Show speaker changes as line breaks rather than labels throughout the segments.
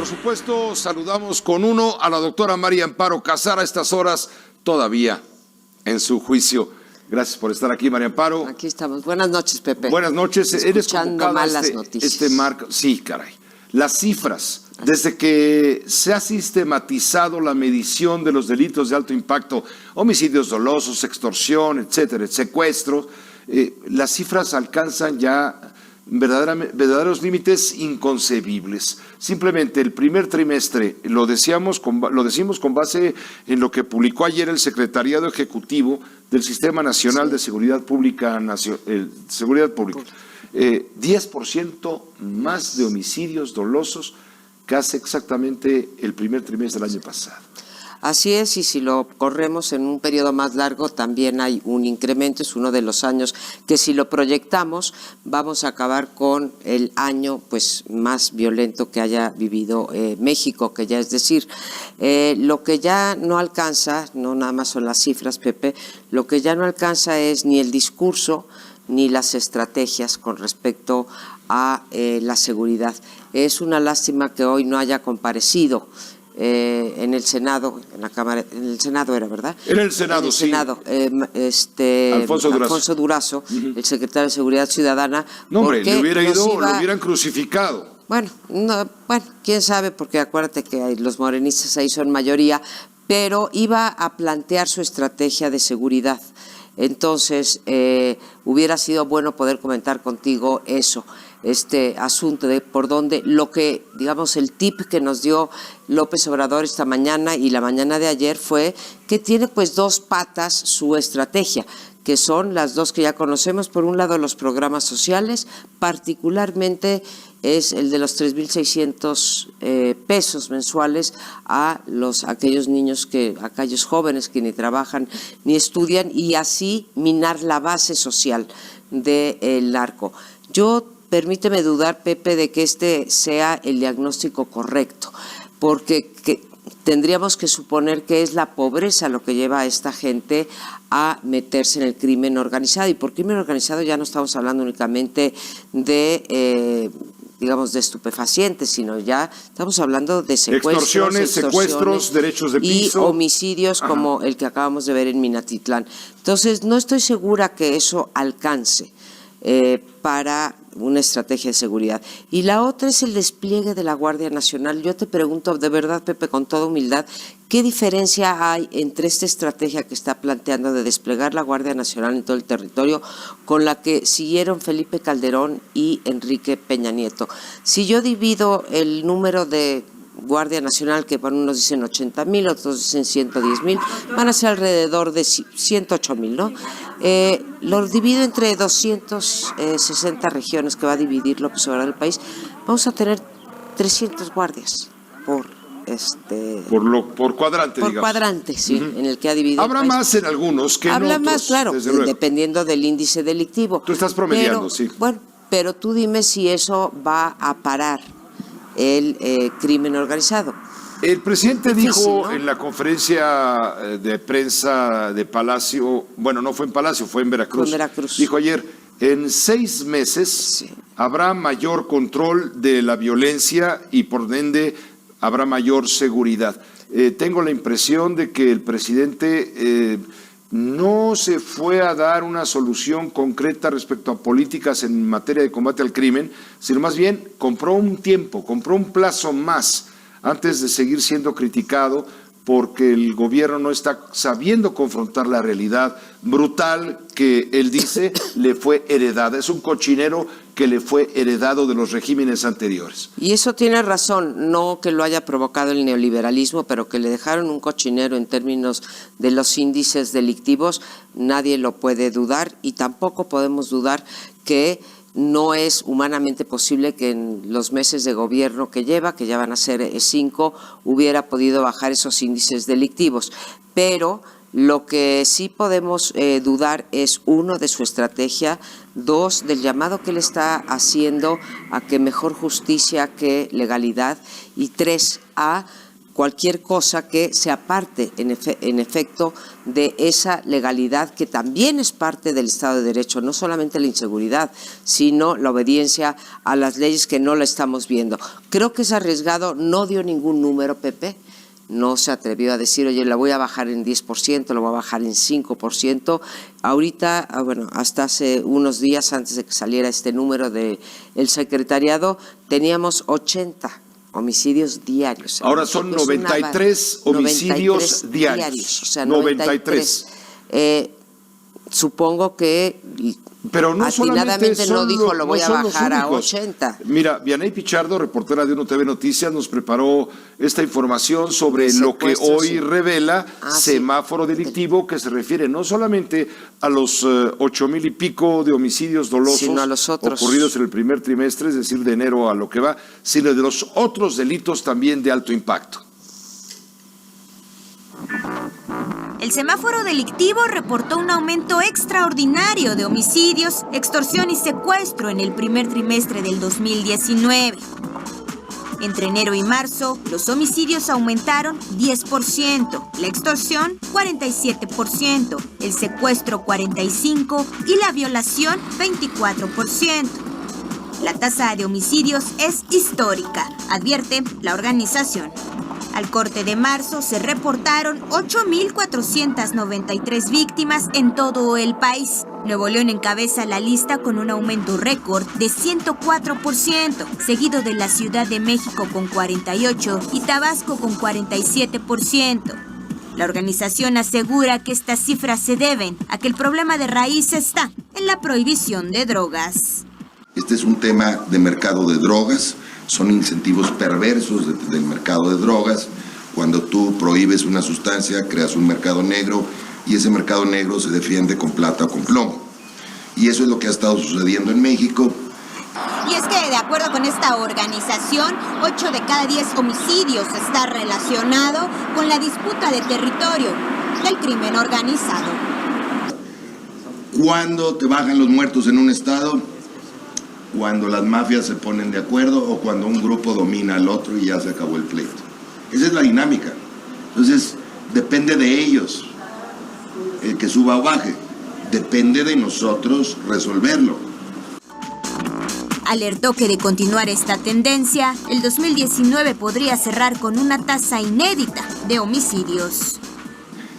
por supuesto, saludamos con uno a la doctora María Amparo Casar a estas horas todavía en su juicio. Gracias por estar aquí, María Amparo.
Aquí estamos. Buenas noches, Pepe.
Buenas noches. Eres convocada
malas noticias.
Este marco. Sí, caray. Las cifras, desde que se ha sistematizado la medición de los delitos de alto impacto, homicidios dolosos, extorsión, etcétera, secuestros, las cifras alcanzan ya verdaderos límites inconcebibles. Simplemente el primer trimestre, lo decimos con base en lo que publicó ayer el Secretariado Ejecutivo del Sistema Nacional de Seguridad Pública, 10% más de homicidios dolosos que hace exactamente el primer trimestre del año pasado.
Así es, y si lo corremos en un periodo más largo también hay un incremento. Es uno de los años que, si lo proyectamos, vamos a acabar con el año pues más violento que haya vivido México, que ya es decir, lo que ya no alcanza, no nada más son las cifras, Pepe, lo que ya no alcanza es ni el discurso ni las estrategias con respecto a la seguridad. Es una lástima que hoy no haya comparecido en el Senado, en la Cámara, en el Senado era, ¿verdad?
En el Senado, sí.
Alfonso Durazo, el secretario de Seguridad Ciudadana.
No, hombre, le hubiera ido, lo hubieran crucificado.
Bueno, quién sabe, porque acuérdate que los morenistas ahí son mayoría, pero iba a plantear su estrategia de seguridad. Entonces, hubiera sido bueno poder comentar contigo eso, este asunto de por dónde, lo que, digamos, el tip que nos dio López Obrador esta mañana y la mañana de ayer fue que tiene pues dos patas su estrategia, que son las dos que ya conocemos. Por un lado, los programas sociales, particularmente es el de los 3,600 pesos mensuales a aquellos niños, aquellos jóvenes que ni trabajan ni estudian, y así minar la base social del narco. Permíteme dudar, Pepe, de que este sea el diagnóstico correcto, porque tendríamos que suponer que es la pobreza lo que lleva a esta gente a meterse en el crimen organizado. Y por crimen organizado ya no estamos hablando únicamente de digamos, de estupefacientes, sino ya estamos hablando de secuestros,
secuestros, derechos de piso
y homicidios como el que acabamos de ver en Minatitlán. Entonces, no estoy segura que eso alcance para una estrategia de seguridad. Y la otra es el despliegue de la Guardia Nacional. Yo te pregunto, de verdad, Pepe, con toda humildad, ¿qué diferencia hay entre esta estrategia que está planteando de desplegar la Guardia Nacional en todo el territorio con la que siguieron Felipe Calderón y Enrique Peña Nieto? Si yo divido el número de Guardia Nacional, que para unos dicen 80,000, otros dicen 110,000, van a ser alrededor de 108,000, ¿no? Lo divido entre 260 regiones que va a dividir López Obrador del país. Vamos a tener 300 guardias por
cuadrante,
por
digamos.
Cuadrante, sí, en el que ha dividido.
Habrá más en algunos que en otros.
Habrá más, claro, dependiendo del índice delictivo.
Tú estás promediando, sí.
Bueno, pero tú dime si eso va a parar el crimen organizado.
El presidente dijo, ¿no?, en la conferencia de prensa de Palacio, bueno, no fue en Palacio, fue en Veracruz. Dijo ayer, en 6 meses habrá mayor control de la violencia y por ende habrá mayor seguridad. Tengo la impresión de que el presidente no se fue a dar una solución concreta respecto a políticas en materia de combate al crimen, sino más bien compró un tiempo, compró un plazo más antes de seguir siendo criticado porque el gobierno no está sabiendo confrontar la realidad brutal que él dice le fue heredada. Es un cochinero que le fue heredado de los regímenes anteriores.
Y eso tiene razón, no que lo haya provocado el neoliberalismo, pero que le dejaron un cochinero en términos de los índices delictivos, nadie lo puede dudar, y tampoco podemos dudar que no es humanamente posible que en los meses de gobierno que lleva, que ya van a ser 5, hubiera podido bajar esos índices delictivos. Pero lo que sí podemos dudar es, 1, de su estrategia, 2, del llamado que le está haciendo a que mejor justicia que legalidad, y 3, a cualquier cosa que se aparte en efecto de esa legalidad que también es parte del Estado de Derecho, no solamente la inseguridad, sino la obediencia a las leyes que no la estamos viendo. Creo que es arriesgado, no dio ningún número, Pepe, no se atrevió a decir, oye, la voy a bajar en 10%, la voy a bajar en 5%. Ahorita, bueno, hasta hace unos días antes de que saliera este número del secretariado, teníamos 80 homicidios diarios.
Ahora son 93 homicidios diarios.
O sea, 93. Supongo que
pero no
atinadamente no dijo lo voy a bajar a 80.
Mira, Vianey Pichardo, reportera de 1TV Noticias, nos preparó esta información sobre lo que hoy revela semáforo delictivo, que se refiere no solamente a los 8,000 y pico de homicidios dolosos,
sino a los otros
ocurridos en el primer trimestre, es decir, de enero a lo que va, sino de los otros delitos también de alto impacto.
El semáforo delictivo reportó un aumento extraordinario de homicidios, extorsión y secuestro en el primer trimestre del 2019. Entre enero y marzo, los homicidios aumentaron 10%, la extorsión 47%, el secuestro 45% y la violación 24%. La tasa de homicidios es histórica, advierte la organización. Al corte de marzo se reportaron 8,493 víctimas en todo el país. Nuevo León encabeza la lista con un aumento récord de 104%, seguido de la Ciudad de México con 48% y Tabasco con 47%. La organización asegura que estas cifras se deben a que el problema de raíz está en la prohibición de drogas.
Este es un tema de mercado de drogas. Son incentivos perversos del mercado de drogas. Cuando tú prohíbes una sustancia, creas un mercado negro y ese mercado negro se defiende con plata o con plomo. Y eso es lo que ha estado sucediendo en México.
Y es que, de acuerdo con esta organización, 8 de cada 10 homicidios está relacionado con la disputa de territorio del crimen organizado.
¿Cuándo te bajan los muertos en un estado? Cuando las mafias se ponen de acuerdo o cuando un grupo domina al otro y ya se acabó el pleito. Esa es la dinámica. Entonces, depende de ellos el que suba o baje. Depende de nosotros resolverlo.
Alertó que de continuar esta tendencia, el 2019 podría cerrar con una tasa inédita de homicidios.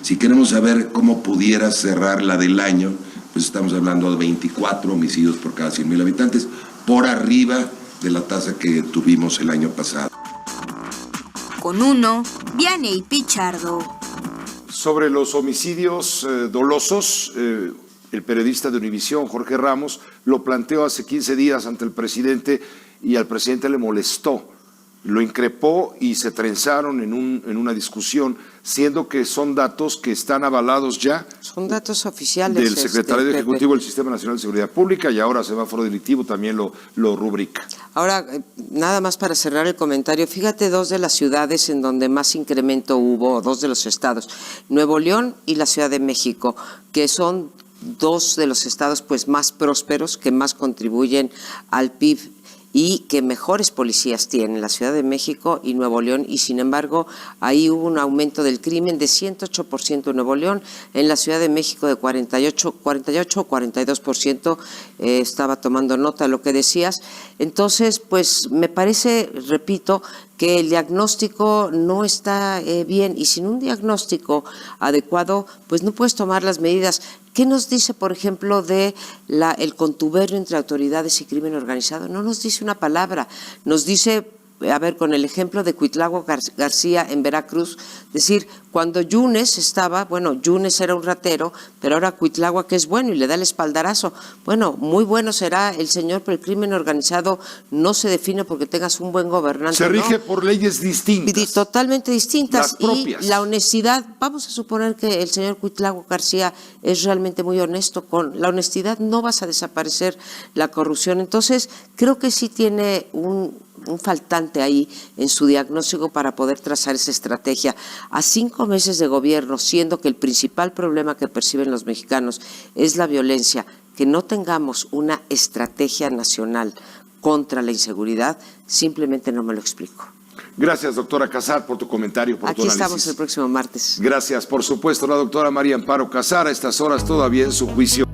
Si queremos saber cómo pudiera cerrar la del año, pues estamos hablando de 24 homicidios por cada 100,000 habitantes, por arriba de la tasa que tuvimos el año pasado.
Con uno, Vianey Pichardo.
Sobre los homicidios dolosos, el periodista de Univisión, Jorge Ramos, lo planteó hace 15 días ante el presidente y al presidente le molestó. Lo increpó y se trenzaron en una discusión, siendo que son datos que están avalados ya.
Son datos oficiales.
Del secretario ejecutivo del Sistema Nacional de Seguridad Pública y ahora semáforo delictivo también lo rubrica.
Ahora, nada más para cerrar el comentario, fíjate dos de las ciudades en donde más incremento hubo, dos de los estados, Nuevo León y la Ciudad de México, que son dos de los estados pues más prósperos, que más contribuyen al PIB y que mejores policías tienen, la Ciudad de México y Nuevo León, y sin embargo ahí hubo un aumento del crimen de 108% en Nuevo León, en la Ciudad de México de 48 o 42%, estaba tomando nota de lo que decías. Entonces, pues me parece, repito, que el diagnóstico no está bien, y sin un diagnóstico adecuado, pues no puedes tomar las medidas. ¿Qué nos dice, por ejemplo, de el contubernio entre autoridades y crimen organizado? No nos dice una palabra. Nos dice, a ver, con el ejemplo de Cuitlagua García en Veracruz, decir, cuando Yunes estaba, bueno, Yunes era un ratero, pero ahora Cuitlagua, que es bueno, y le da el espaldarazo. Bueno, muy bueno será el señor, pero el crimen organizado no se define porque tengas un buen gobernante.
Se rige por leyes distintas.
Totalmente distintas.
Las propias.
Y la honestidad, vamos a suponer que el señor Cuitlagua García es realmente muy honesto. Con la honestidad no vas a desaparecer la corrupción. Entonces, creo que sí tiene un faltante ahí en su diagnóstico para poder trazar esa estrategia. A 5 meses de gobierno, siendo que el principal problema que perciben los mexicanos es la violencia, que no tengamos una estrategia nacional contra la inseguridad, simplemente no me lo explico.
Gracias, doctora Casar, por tu comentario, por tu análisis.
Aquí estamos el próximo martes.
Gracias, por supuesto, la doctora María Amparo Casar, a estas horas todavía en su juicio.